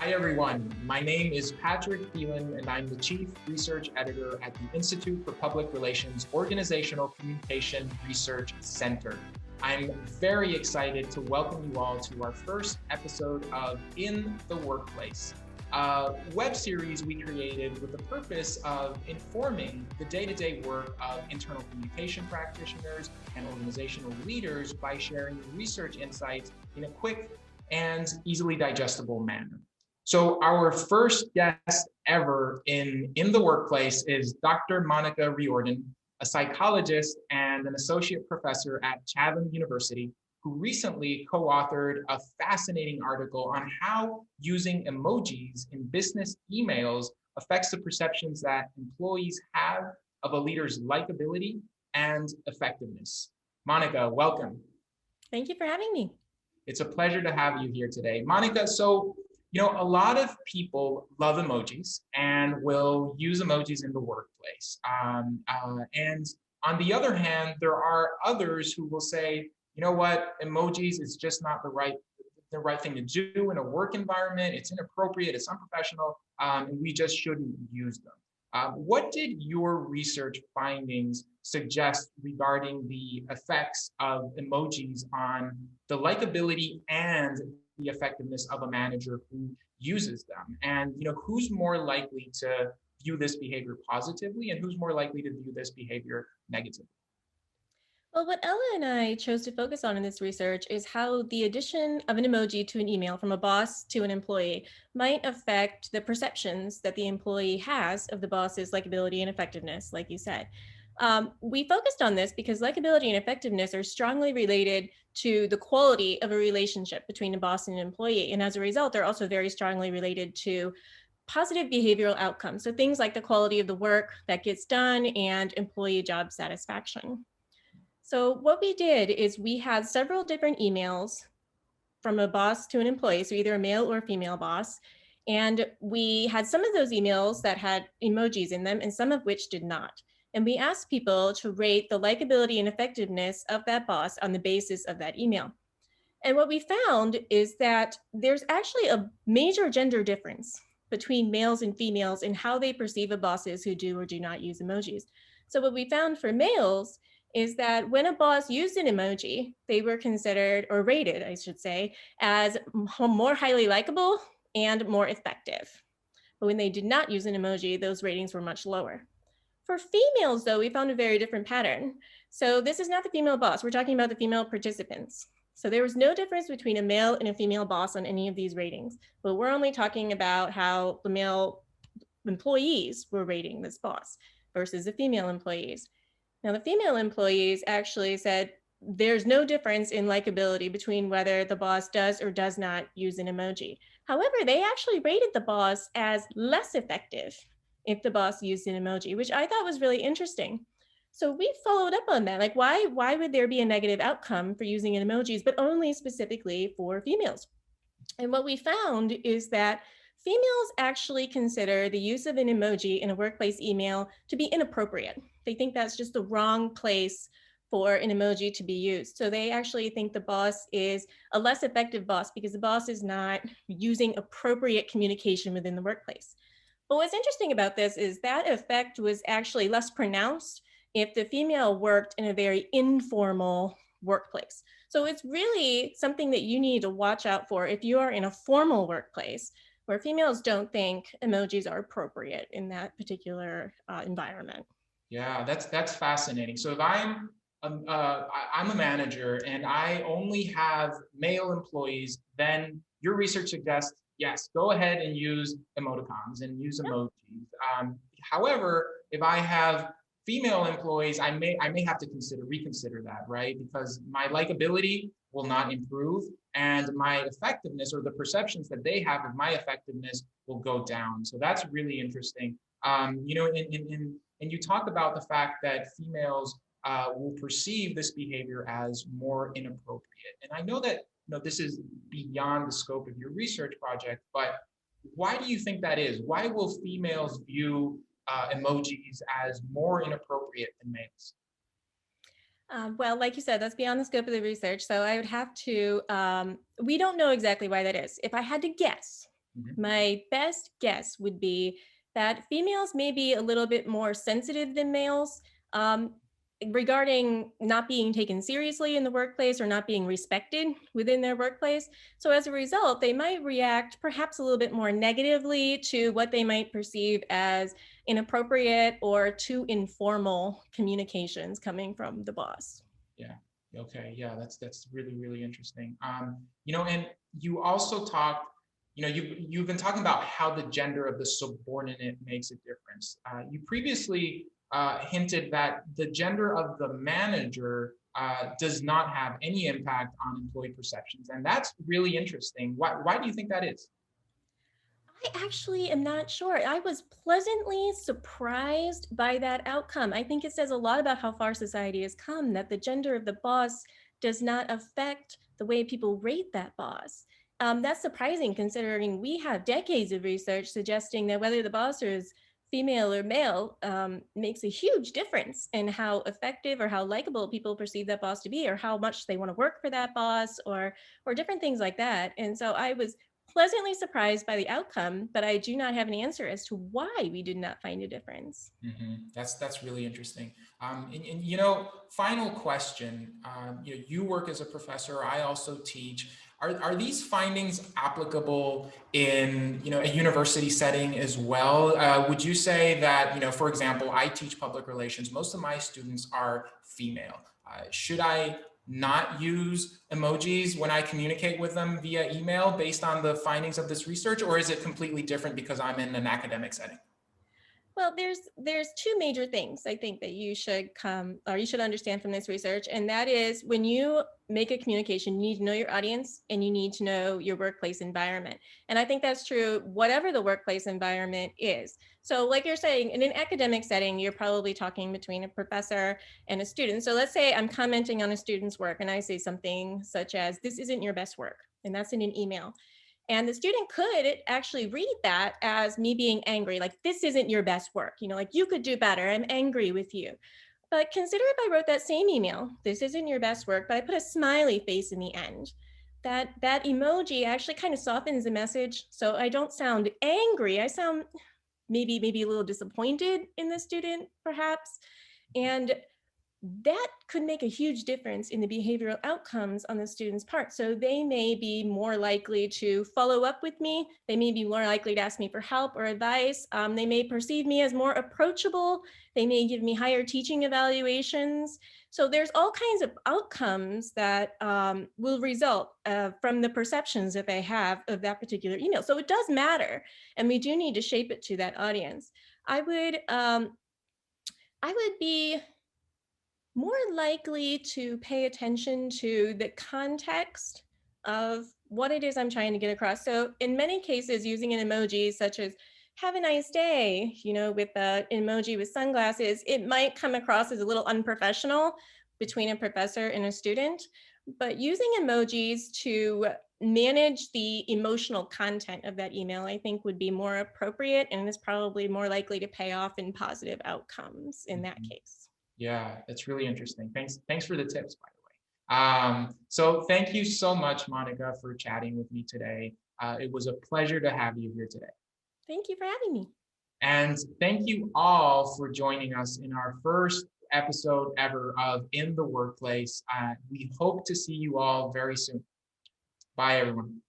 Hi, everyone. My name is Patrick Thelen, and I'm the Chief Research Editor at the Institute for Public Relations Organizational Communication Research Center. I'm very excited to welcome you all to our first episode of In the Workplace, a web series we created with the purpose of informing the day-to-day work of internal communication practitioners and organizational leaders by sharing research insights in a quick and easily digestible manner. So our first guest ever in the workplace is Dr. Monica Riordan, a psychologist and an associate professor at Chatham University, who recently co-authored a fascinating article on how using emojis in business emails affects the perceptions that employees have of a leader's likability and effectiveness. Monica, welcome. Thank you for having me. It's a pleasure to have you here today. Monica, a lot of people love emojis and will use emojis in the workplace. And on the other hand, there are others who will say, you know what, emojis is just not the right thing to do in a work environment. It's inappropriate, it's unprofessional, and we just shouldn't use them. What did your research findings suggest regarding the effects of emojis on the likability and the effectiveness of a manager who uses them? And who's more likely to view this behavior positively, and who's more likely to view this behavior negatively? Well, what Ella and I chose to focus on in this research is how the addition of an emoji to an email from a boss to an employee might affect the perceptions that the employee has of the boss's likability and effectiveness, like you said. We focused on this because likability and effectiveness are strongly related to the quality of a relationship between a boss and an employee. And as a result, they're also very strongly related to positive behavioral outcomes. So things like the quality of the work that gets done and employee job satisfaction. So what we did is we had several different emails from a boss to an employee, so either a male or a female boss. And we had some of those emails that had emojis in them and some of which did not. And we asked people to rate the likability and effectiveness of that boss on the basis of that email. And what we found is that there's actually a major gender difference between males and females in how they perceive of bosses who do or do not use emojis. So what we found for males is that when a boss used an emoji, they were considered, or rated, I should say, as more highly likable and more effective. But when they did not use an emoji, those ratings were much lower. For females, though, we found a very different pattern. So this is not the female boss. We're talking about the female participants. So there was no difference between a male and a female boss on any of these ratings, but we're only talking about how the male employees were rating this boss versus the female employees. Now, the female employees actually said there's no difference in likability between whether the boss does or does not use an emoji. However, they actually rated the boss as less effective if the boss used an emoji, which I thought was really interesting. So we followed up on that. Like, why would there be a negative outcome for using an emojis, but only specifically for females? And what we found is that females actually consider the use of an emoji in a workplace email to be inappropriate. They think that's just the wrong place for an emoji to be used. So they actually think the boss is a less effective boss because the boss is not using appropriate communication within the workplace. But what's interesting about this is that effect was actually less pronounced if the female worked in a very informal workplace. So it's really something that you need to watch out for if you are in a formal workplace where females don't think emojis are appropriate in that particular environment. Yeah, that's fascinating. So if I'm a manager and I only have male employees, then your research suggests yes, go ahead and use emoticons and use emojis. However, if I have female employees, I may have to reconsider that, right? Because my likability will not improve, and my effectiveness or the perceptions that they have of my effectiveness will go down. So that's really interesting. And you talk about the fact that females will perceive this behavior as more inappropriate. And I know that this is beyond the scope of your research project, but why do you think that is? Why will females view emojis as more inappropriate than males? Well, like you said, that's beyond the scope of the research. So I would have to, we don't know exactly why that is. If I had to guess, My best guess would be that females may be a little bit more sensitive than males, um, regarding not being taken seriously in the workplace or not being respected within their workplace. So as a result, they might react perhaps a little bit more negatively to what they might perceive as inappropriate or too informal communications coming from the boss. Yeah. Okay. Yeah, that's really, really interesting. And you also talked, you've been talking about how the gender of the subordinate makes a difference. You previously hinted that the gender of the manager does not have any impact on employee perceptions, and that's really interesting. Why do you think that is? I actually am not sure. I was pleasantly surprised by that outcome. I think it says a lot about how far society has come that the gender of the boss does not affect the way people rate that boss. That's surprising considering we have decades of research suggesting that whether the boss is female or male makes a huge difference in how effective or how likable people perceive that boss to be, or how much they want to work for that boss, or different things like that. And so I was pleasantly surprised by the outcome, but I do not have an answer as to why we did not find a difference. That's really interesting. And final question. You work as a professor. I also teach. Are these findings applicable in a university setting as well? Would you say that for example, I teach public relations. Most of my students are female. Should I not use emojis when I communicate with them via email based on the findings of this research, or is it completely different because I'm in an academic setting? Well, there's two major things I think that you should understand from this research, and that is when you make a communication, you need to know your audience and you need to know your workplace environment. And I think that's true whatever the workplace environment is. So like you're saying, in an academic setting, you're probably talking between a professor and a student. So let's say I'm commenting on a student's work and I say something such as, "This isn't your best work," and that's in an email. And the student could actually read that as me being angry, like, "This isn't your best work, like, you could do better. I'm angry with you." But consider if I wrote that same email, "This isn't your best work," but I put a smiley face in the end. That emoji actually kind of softens the message. So I don't sound angry. I sound maybe a little disappointed in the student, perhaps. And that could make a huge difference in the behavioral outcomes on the student's part. So they may be more likely to follow up with me. They may be more likely to ask me for help or advice. They may perceive me as more approachable. They may give me higher teaching evaluations. So there's all kinds of outcomes that will result from the perceptions that they have of that particular email. So it does matter, and we do need to shape it to that audience. I would be more likely to pay attention to the context of what it is I'm trying to get across. So in many cases, using an emoji such as "have a nice day," with an emoji with sunglasses, it might come across as a little unprofessional between a professor and a student. But using emojis to manage the emotional content of that email, I think would be more appropriate and is probably more likely to pay off in positive outcomes in that Mhm. case. Yeah, that's really interesting. Thanks for the tips, by the way. So thank you so much, Monica, for chatting with me today. It was a pleasure to have you here today. Thank you for having me. And thank you all for joining us in our first episode ever of In the Workplace. We hope to see you all very soon. Bye, everyone.